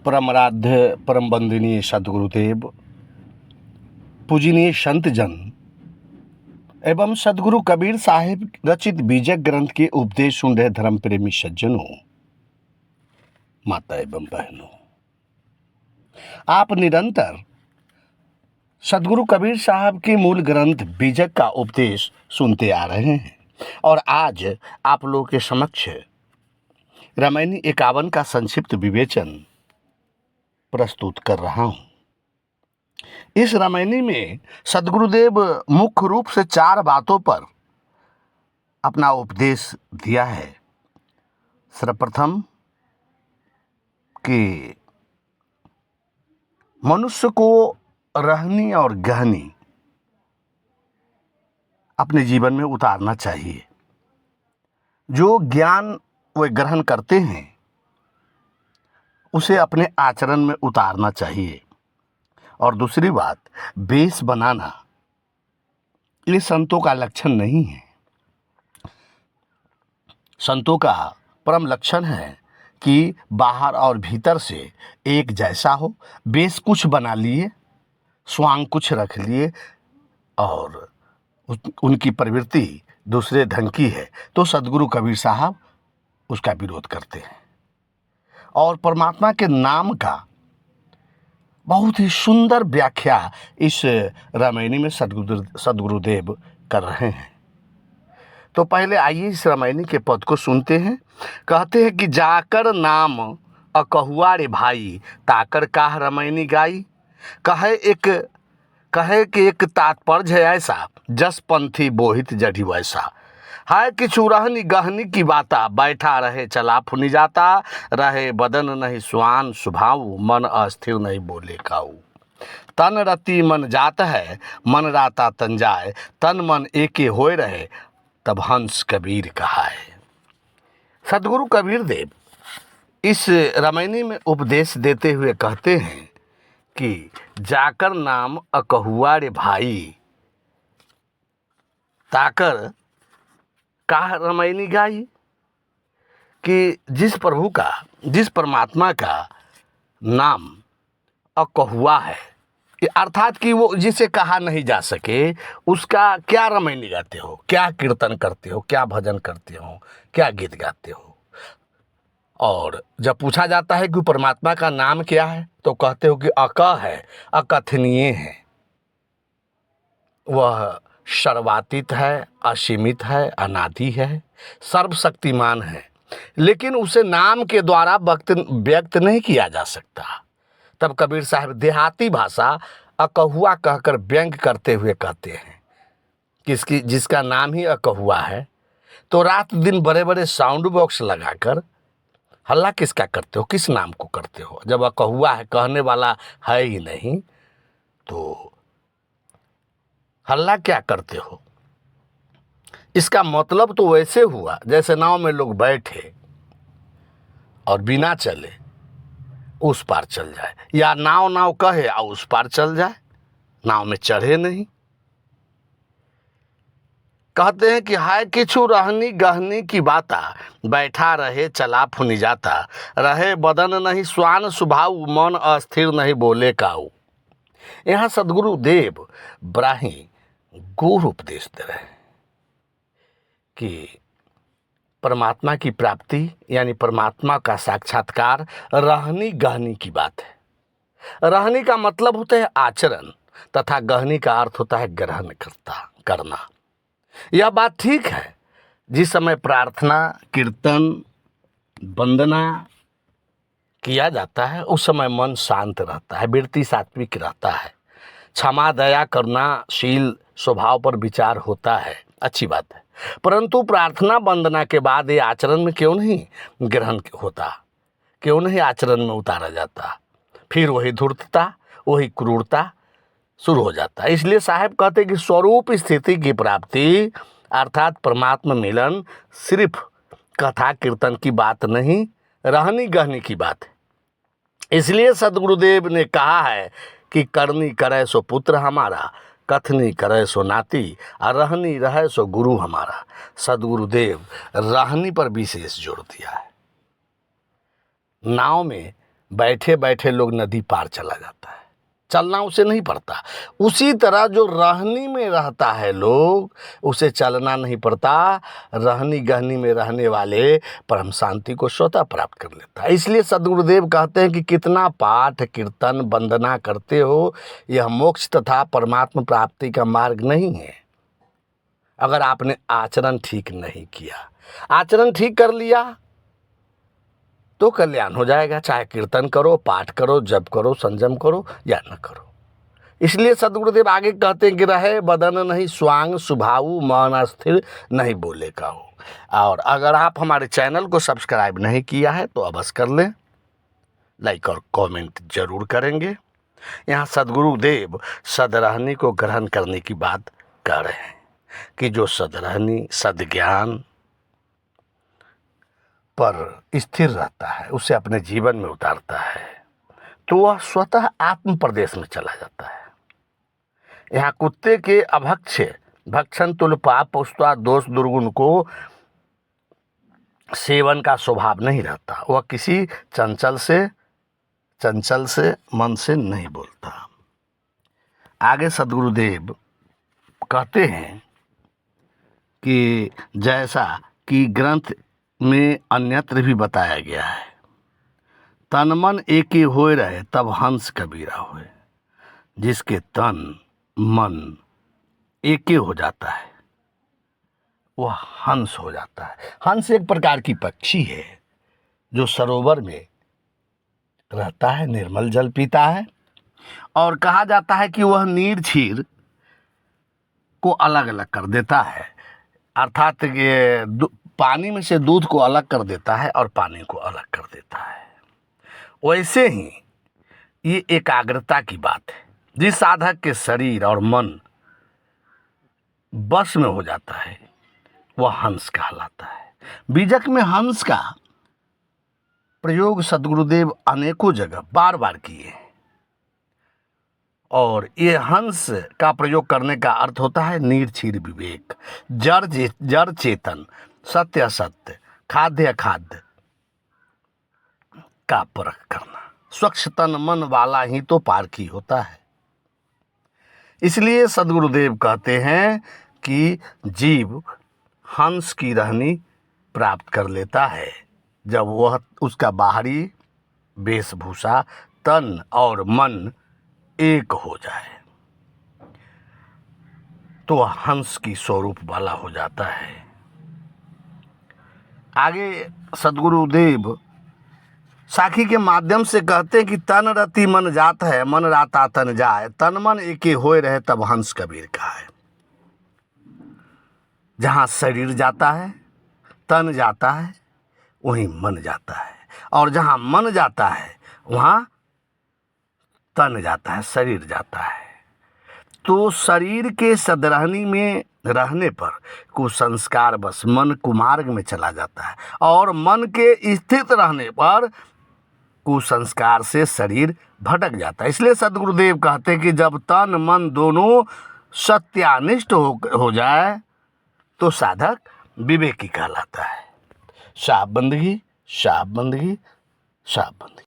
परमाराध्य परम वंदनीय सदगुरुदेव, पूजनीय संत जन एवं सदगुरु कबीर साहिब रचित बीजक ग्रंथ के उपदेश सुन रहे धर्म प्रेमी सज्जनों, माता एवं बहनों, आप निरंतर सदगुरु कबीर साहब के मूल ग्रंथ बीजक का उपदेश सुनते आ रहे हैं और आज आप लोगों के समक्ष रामायणी 51 का संक्षिप्त विवेचन प्रस्तुत कर रहा हूं। इस रामायणी में सदगुरुदेव मुख्य रूप से 4 बातों पर अपना उपदेश दिया है। सर्वप्रथम कि मनुष्य को रहनी और गहनी अपने जीवन में उतारना चाहिए। जो ज्ञान वे ग्रहण करते हैं उसे अपने आचरण में उतारना चाहिए। और दूसरी बात, बेस बनाना ये संतों का लक्षण नहीं है। संतों का परम लक्षण है कि बाहर और भीतर से एक जैसा हो, बेस कुछ बना लिए, स्वांग कुछ रख लिए और उनकी प्रवृत्ति दूसरे ढंग की है तो सदगुरु कबीर साहब उसका विरोध करते हैं। और परमात्मा के नाम का बहुत ही सुंदर व्याख्या इस रामायणी में सदगुरुदेव कर रहे हैं। तो पहले आइए इस रामायणी के पद को सुनते हैं। कहते हैं कि जाकर नाम अकहुआ रे भाई, ताकर काह रामायणी गाई। कहे कि एक तात्पर्य है ऐसा, जस पंथी बोहित जढ़ी वैसा। है किछु रहनी गहनी की बाता, बैठा रहे चला फुनी जाता। रहे बदन नहीं स्वान सुभाऊ, मन अस्थिर नहीं बोले काऊ। तन रति मन जात है, मन राता तन जाए। तन मन एके होए रहे, तब हंस कबीर कहा है। सदगुरु कबीर देव इस रामायणी में उपदेश देते हुए कहते हैं कि जाकर नाम अकहुआ रे भाई, ताकर काह रामायणी गाई। कि जिस प्रभु का, जिस परमात्मा का नाम अकहुआ है, अर्थात कि वो जिसे कहा नहीं जा सके, उसका क्या रामायणी गाते हो, क्या कीर्तन करते हो, क्या भजन करते हो, क्या गीत गाते हो। और जब पूछा जाता है कि परमात्मा का नाम क्या है तो कहते हो कि अक है, अकथनीय है, वह सर्वातीत है, असीमित है, अनादि है, सर्वशक्तिमान है, लेकिन उसे नाम के द्वारा व्यक्त नहीं किया जा सकता। तब कबीर साहब देहाती भाषा अकहुआ कहकर व्यंग करते हुए कहते हैं कि जिसका नाम ही अकहुआ है, तो रात दिन बड़े बड़े साउंड बॉक्स लगाकर हल्ला किसका करते हो, किस नाम को करते हो। जब अकहुआ है, कहने वाला है ही नहीं, तो हल्ला क्या करते हो। इसका मतलब तो वैसे हुआ जैसे नाव में लोग बैठे और बिना चले उस पार चल जाए, या नाव कहे और उस पार चल जाए, नाव में चढ़े नहीं। कहते हैं कि हाय किछु रहनी गहनी की बाता, बैठा रहे चला फुनी जाता। रहे बदन नहीं स्वान सुभाऊ, मन अस्थिर नहीं बोले काऊ। यहाँ सदगुरु देव बड़ा ही गूढ़ उपदेश दे रहे हैं कि परमात्मा की प्राप्ति यानी परमात्मा का साक्षात्कार रहनी गहनी की बात है। रहनी का मतलब होता है आचरण, तथा गहनी का अर्थ होता है ग्रहण करना। यह बात ठीक है, जिस समय प्रार्थना, कीर्तन, वंदना किया जाता है उस समय मन शांत रहता है, वृत्ति सात्विक रहता है, क्षमा दया करुणा शील स्वभाव पर विचार होता है, अच्छी बात है। परंतु प्रार्थना वंदना के बाद ये आचरण में क्यों नहीं ग्रहण होता, क्यों नहीं आचरण में उतारा जाता। फिर वही धूर्तता, वही क्रूरता शुरू हो जाता है। इसलिए साहब कहते हैं कि स्वरूप स्थिति की प्राप्ति अर्थात परमात्मा मिलन सिर्फ कथा कीर्तन की बात नहीं, रहनी गहनी की बात है। इसलिए सदगुरुदेव ने कहा है कि करनी करे सो पुत्र हमारा, कथनी करे सो नाती, और रहनी रहे सो गुरु हमारा। सदगुरुदेव रहनी पर विशेष जोर दिया है। नाव में बैठे बैठे लोग नदी पार चला जाता है, चलना उसे नहीं पड़ता। उसी तरह जो रहनी में रहता है लोग, उसे चलना नहीं पड़ता। रहनी गहनी में रहने वाले परम शांति को स्वतः प्राप्त कर लेता है। इसलिए सद्गुरुदेव कहते हैं कि कितना पाठ कीर्तन वंदना करते हो, यह मोक्ष तथा परमात्मा प्राप्ति का मार्ग नहीं है अगर आपने आचरण ठीक नहीं किया। आचरण ठीक कर लिया तो कल्याण हो जाएगा, चाहे कीर्तन करो, पाठ करो, जप करो, संयम करो या न करो। इसलिए सद्गुरुदेव आगे कहते हैं कि रहे बदन नहीं स्वांग सुभाऊ, मन स्थिर नहीं बोले कहो। और अगर आप हमारे चैनल को सब्सक्राइब नहीं किया है तो अवश्य कर लें, लाइक और कमेंट जरूर करेंगे। यहाँ सद्गुरुदेव सदरहनी को ग्रहण करने की बात कर रहे हैं कि जो सदरहनी सद्ज्ञान पर स्थिर रहता है, उसे अपने जीवन में उतारता है, तो वह स्वतः आत्म प्रदेश में चला जाता है। यहाँ कुत्ते के अभक्ष भक्षण तुल पाप पुष्टा दोष दुर्गुण को सेवन का स्वभाव नहीं रहता। वह किसी चंचल से मन से नहीं बोलता। आगे सद्गुरुदेव कहते हैं कि जैसा कि ग्रंथ में अन्यत्र भी बताया गया है, तन मन एके होए रहे तब हंस कबीरा होए। जिसके तन मन एके हो जाता है वह हंस हो जाता है। हंस एक प्रकार की पक्षी है जो सरोवर में रहता है, निर्मल जल पीता है, और कहा जाता है कि वह नीर क्षीर को अलग अलग कर देता है, अर्थात ये पानी में से दूध को अलग कर देता है और पानी को अलग कर देता है। वैसे ही ये एकाग्रता की बात है। जिस साधक के शरीर और मन बस में हो जाता है वह हंस कहलाता है। बीजक में हंस का प्रयोग सद्गुरुदेव अनेकों जगह बार बार किए हैं, और ये हंस का प्रयोग करने का अर्थ होता है निर्क्षीर विवेक, जड़ चेतन, सत्य असत्य, खाद्य अखाद्य का परख करना। स्वच्छ तन मन वाला ही तो पारखी होता है। इसलिए सद्गुरुदेव कहते हैं कि जीव हंस की रहनी प्राप्त कर लेता है जब वह उसका बाहरी वेशभूषा तन और मन एक हो जाए, तो वह हंस की स्वरूप वाला हो जाता है। आगे सद्गुरुदेव साखी के माध्यम से कहते हैं कि तन रति मन जात है, मन राता तन जाए, तन मन एके होए रहे तब हंस कबीर का है। जहाँ शरीर जाता है, तन जाता है, वहीं मन जाता है, और जहाँ मन जाता है वहाँ तन जाता है, शरीर जाता है। तो शरीर के सदरहनी में रहने पर कुसंस्कार बस मन कुमार्ग में चला जाता है, और मन के स्थित रहने पर कुसंस्कार से शरीर भटक जाता है। इसलिए सद्गुरुदेव कहते हैं कि जब तन मन दोनों सत्यानिष्ठ हो जाए तो साधक विवेकी कहलाता है। शाह बंदगी, शाह बंदगी, शाह बंदगी।